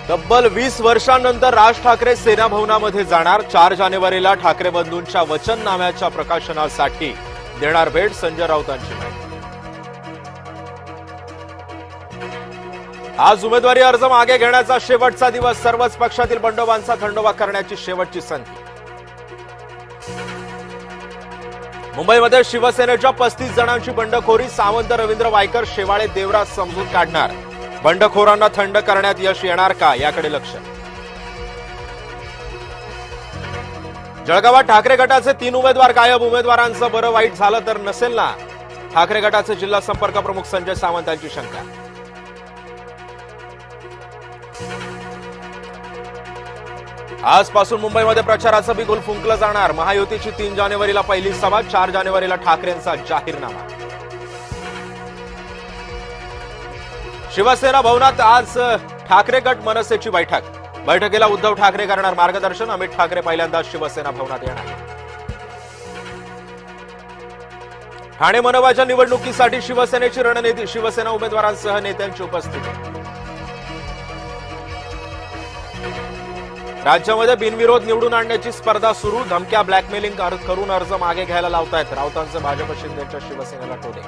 तब्बल 20 वर्षांनंतर राज ठाकरे सेना भवनामध्ये जाणार। 4 जानेवारीला ठाकरे बंधूंच्या वचननाम्याच्या प्रकाशनासाठी देणार भेट। संजय राऊतांची माहिती। आज उमेदवारी अर्ज मागे घेण्याचा शेवटचा दिवस। सर्वच पक्षातील बंडोबांचा थंडोबा करण्याची शेवटची संधी। मुंबईमध्ये शिवसेनेच्या 35 जणांची बंडखोरी। सावंत, रवींद्र वायकर, शेवाळे, देवराज समजून काढणार। बंडखोरांना थंड करण्यात यश येणार का, याकडे लक्ष। जळगावात ठाकरे गटाचे 3 उमेदवार गायब। उमेदवारांचं बरं वाईट झालं तर नसेल ना, ठाकरे गटाचे जिल्हा संपर्क प्रमुख संजय सावंत यांची शंका। आजपासून मुंबईमध्ये प्रचाराचं बिगुल फुंकलं जाणार। महायुतीची 3 जानेवारीला पहिली सभा, 4 जानेवारीला ठाकरेंचा जाहीरनामा। शिवसेना भवनात आज ठाकरे गट मनसेची बैठक। बैठकीला उद्धव ठाकरे करणार मार्गदर्शन। अमित ठाकरे पहिल्यांदा शिवसेना भवनात येणार। ठाणे मनपाच्या निवडणुकीसाठी शिवसेनेची रणनीती। शिवसेना उमेदवारांसह नेत्यांची उपस्थिती। राज्यामध्ये बिनविरोध निवडून आणण्याची स्पर्धा सुरू। धमक्या, ब्लॅकमेलिंग करून अर्ज मागे घ्यायला लावतायत। राऊतांचे भाजप, शिंदेच्या शिवसेनेला टोले।